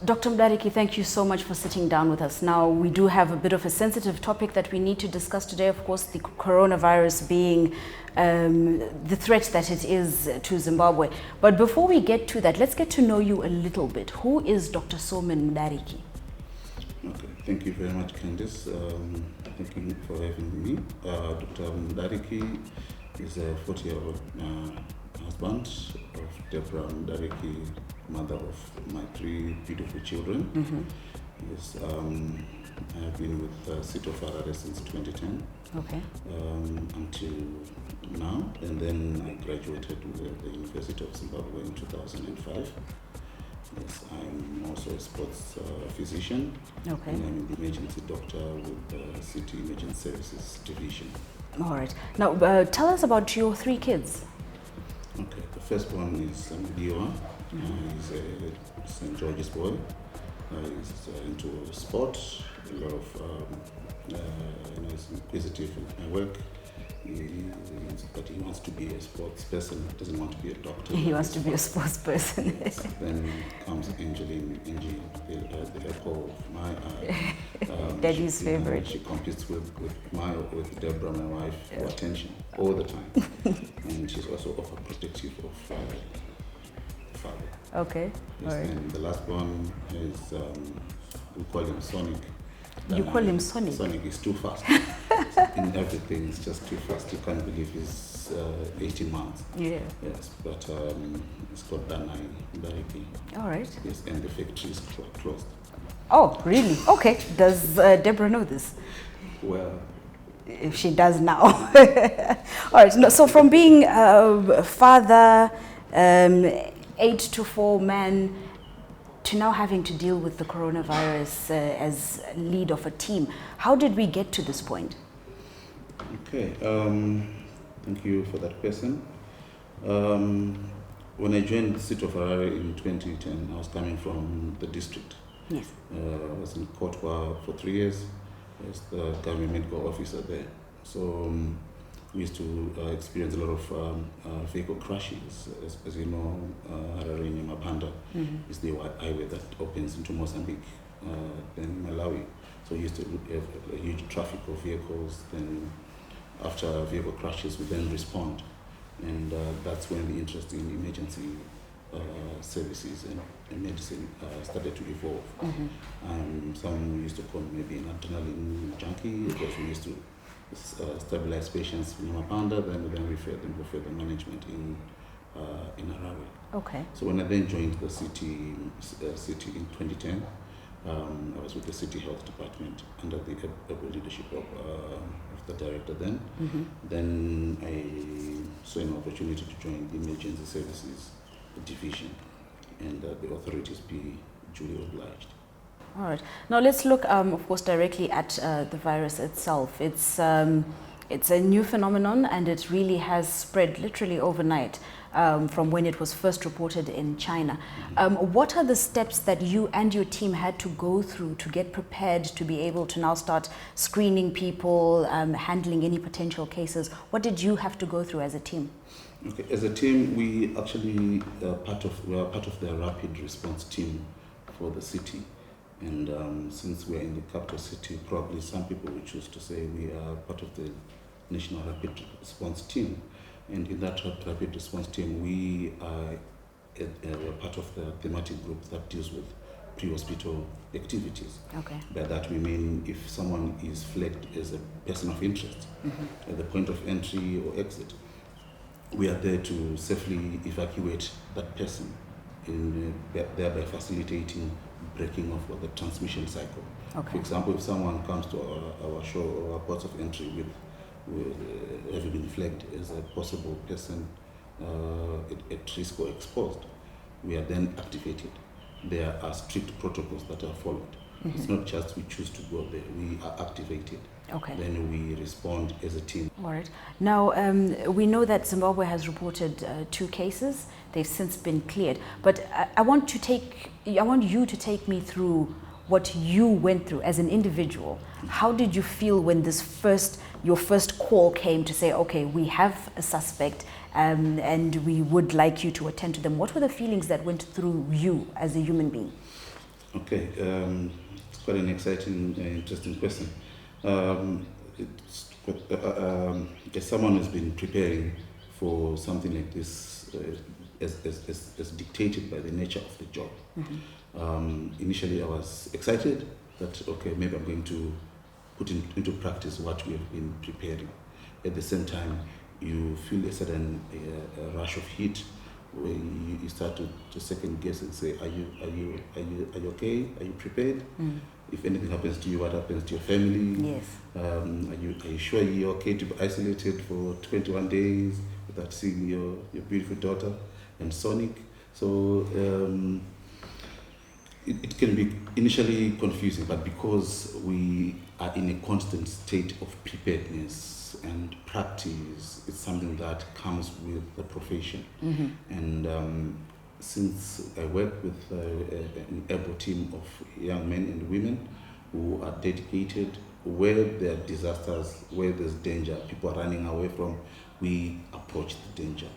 Dr. Mdariki, thank you so much for sitting down with us. Now, we do have a bit of a sensitive topic that we need to discuss today, of course, the coronavirus being the threat that it is to Zimbabwe. But before we get to that, let's get to know you a little bit. Who is Dr. Soman Mdariki? Okay, thank you very much, Candice. Thank you for having me. Dr. Mdariki is a 40-year-old husband of Deborah Mdariki, mother of my 3 beautiful children. Mm-hmm. Yes, I have been with City of Harare since 2010. Okay. Until now, and then I graduated with the University of Zimbabwe in 2005. Yes, I'm also a sports physician. Okay. And I'm the emergency doctor with the City Emergency Services Division. All right. Now, tell us about your 3 kids. Okay, the first one is Diwa. He's a St. George's boy. He's into sport, a lot of, he's inquisitive in my work. But he wants to be a sports person, doesn't want to be a doctor. He wants to be a sports person. Yes. Then comes Angie, the apple of my eye. Daddy's favorite. She competes with Deborah, my wife, for attention all the time. And she's also overprotective of father. Okay. Yes, all right. and the last one is, we call him Sonic. You call him Sonic? Sonic is too fast. In everything, it's just too fast. You can't believe he's 18 months. Yeah. Yes, but it's called Danai Mdariki. All right. Yes, and the factory is closed. Oh, really? Okay. Does Deborah know this? Well, If she does now. All right. No, so from being a father, 8 to 4 man, to now having to deal with the coronavirus as lead of a team, how did we get to this point? okay. Thank you for that question. When I joined the City of Harare in 2010, I was coming from the district. Yes. I was in Kotwa for 3 years as the government medical officer there. So we used to experience a lot of vehicle crashes. As you know, Harare Nyamapanda is the highway that opens into Mozambique, then Malawi. So we used to have a huge traffic of vehicles. Then after vehicle crashes, we then respond. And that's when the interest in emergency services and medicine started to evolve. Some used to call me maybe an adrenaline junkie, because we used to stabilize patients in Nyamapanda, then refer them for further management in Harare. Okay. So when I then joined the city in 2010, I was with the City Health Department under the able leadership of the director then. Then I saw an opportunity to join the Emergency Services Division, and the authorities be duly obliged. All right. Now let's look, of course, directly at the virus itself. It's a new phenomenon, and it really has spread literally overnight from when it was first reported in China. What are the steps that you and your team had to go through to get prepared to be able to now start screening people, handling any potential cases? What did you have to go through as a team? Okay, as a team, we actually we are part of the rapid response team for the city. And since we're in the capital city, probably some people would choose to say we are part of the National Rapid Response Team. And in that rapid response team, we are we're part of the thematic group that deals with pre-hospital activities. Okay. By that we mean if someone is flagged as a person of interest at the point of entry or exit, we are there to safely evacuate that person, thereby facilitating breaking of the transmission cycle. Okay. For example, if someone comes to our show or our ports of entry with having been flagged as a possible person at risk or exposed, we are then activated. There are strict protocols that are followed. It's not just we choose to go there, we are activated. Okay. Then we respond as a team. All right. Now, we know that Zimbabwe has reported 2 cases. They've since been cleared. But I want you to take me through what you went through as an individual. How did you feel when your first call came to say, okay, we have a suspect and we would like you to attend to them? What were the feelings that went through you as a human being? Okay, it's quite an exciting and interesting question. As someone who's been preparing for something like this, as dictated by the nature of the job. Initially, I was excited that, okay, maybe I'm going to put into practice what we have been preparing. At the same time, you feel a sudden rush of heat when you start to second guess and say, are you okay? Are you prepared? If anything happens to you, what happens to your family? Yes. Are you sure you're okay to be isolated for 21 days without seeing your beautiful daughter and Sonic? So it can be initially confusing, but because we are in a constant state of preparedness and practice, it's something that comes with the profession. And since I work with an able team of young men and women who are dedicated, where there are disasters, where there's danger, people are running away from, we approach the danger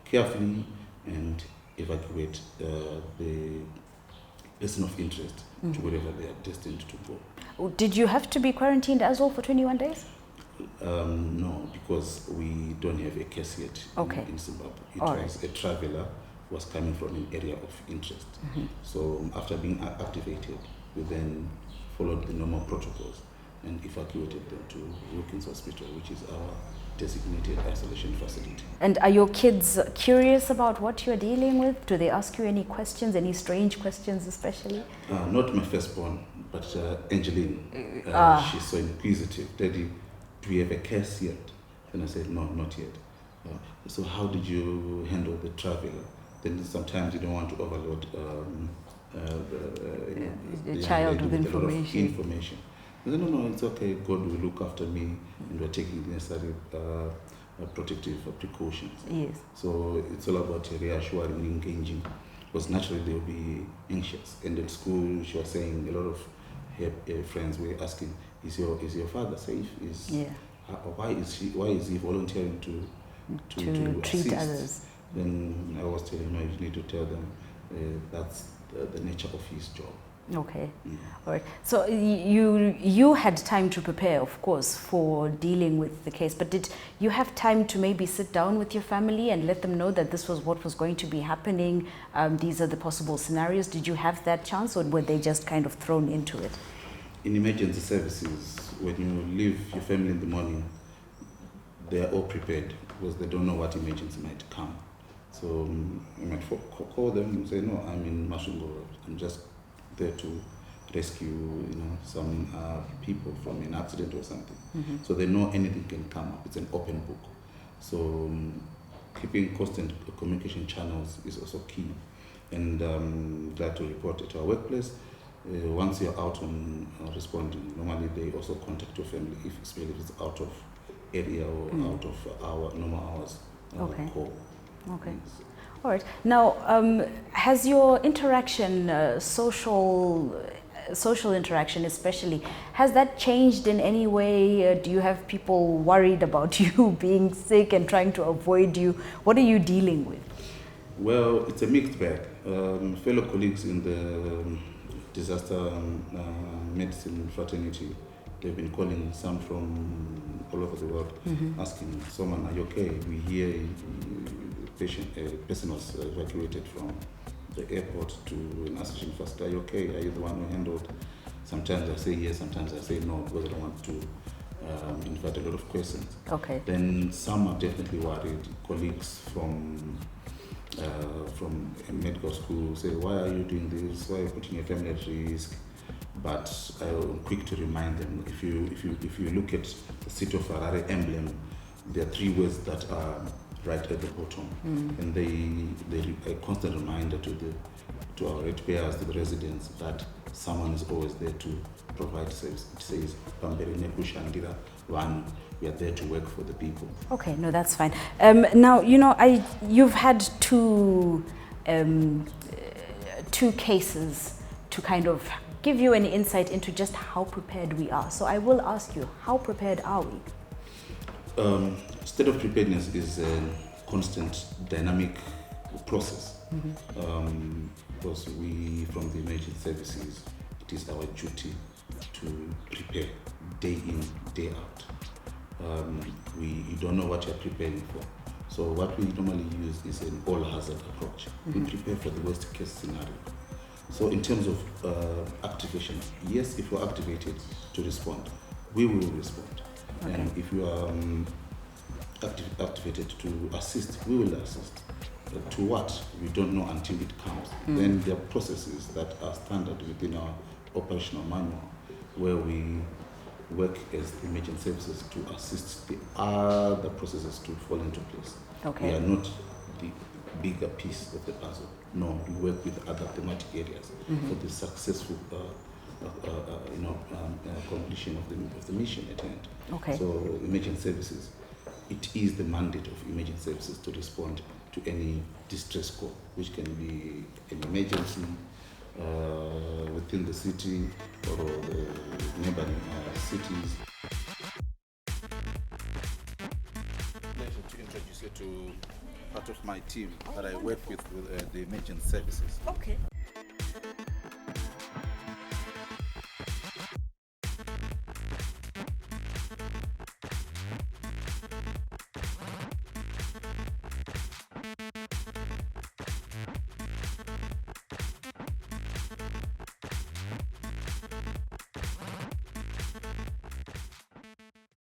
carefully and evacuate the person of interest to wherever they are destined to go. Did you have to be quarantined as well for 21 days? No, because we don't have a case yet in Zimbabwe. It was a traveler who was coming from an area of interest. So after being activated, we then followed the normal protocols and evacuated them to Wilkins Hospital, which is our designated isolation facility. And are your kids curious about what you're dealing with? Do they ask you any questions, any strange questions especially? Not my firstborn, but Angeline. She's so inquisitive. Daddy, do we have a case yet? And I said, no, not yet. So how did you handle the traveler? Then sometimes you don't want to overload the child with information. A lot of information. I said, no, it's okay. God will look after me, and we're taking the necessary protective precautions. Yes. So it's all about reassuring, engaging, because naturally they'll be anxious. And at school, she was saying a lot of her friends were asking, "Is your father safe? Why is he volunteering to treat assist?" others? Then I was telling her, you need to tell them that's the nature of his job. Okay. All right. So you had time to prepare, of course, for dealing with the case, but did you have time to maybe sit down with your family and let them know that this was what was going to be happening? These are the possible scenarios. Did you have that chance, or were they just kind of thrown into it? In emergency services, when you leave your family in the morning, they are all prepared because they don't know what emergency might come. So you might call them and say, no, I'm in Mashungo. I'm just there to rescue, some people from an accident or something. So they know anything can come up. It's an open book. So keeping constant communication channels is also key. And glad to report at our workplace, once you're out on responding, normally they also contact your family, especially if it's out of area or out of our normal hours. Call. Okay. All right. Now, has your interaction, social interaction especially, has that changed in any way? Do you have people worried about you being sick and trying to avoid you? What are you dealing with? Well, it's a mixed bag. Fellow colleagues in the disaster medicine fraternity, they've been calling some from all over the world, asking someone, are you okay? We hear a person was evacuated from the airport to an isolation facility. Are you okay? Are you the one who handled? Sometimes I say yes, sometimes I say no, because I don't want to invite a lot of questions. Okay. Then some are definitely worried. Colleagues from a medical school say, why are you doing this? Why are you putting your family at risk? But I'm quick to remind them, if you look at the City of Harare emblem, there are 3 words that are right at the bottom, and they a constant reminder to our ratepayers, to the residents, that someone is always there to provide service. It says, we are there to work for the people. Okay, no, that's fine. Now, you've had two cases to kind of give you an insight into just how prepared we are. So I will ask you, how prepared are we? State of preparedness is a constant dynamic process. Because we, from the emergency services, it is our duty to prepare day in, day out. You don't know what you're preparing for. So what we normally use is an all-hazard approach. We prepare for the worst case scenario. So in terms of activation, yes, if you're activated to respond, we will respond. Okay. And if you are activated to assist, we will assist. To what, we don't know until it comes. Then there are processes that are standard within our operational manual where we work as emergency services to assist the other processes to fall into place. Okay. We are not the bigger piece of the puzzle. No, we work with other thematic areas for the successful completion of the mission at hand. Okay. So emergency services, it is the mandate of emergency services to respond to any distress call, which can be an emergency within the city or the neighboring cities. Pleasure to introduce you to part of my team that I work with the emergency services. Okay.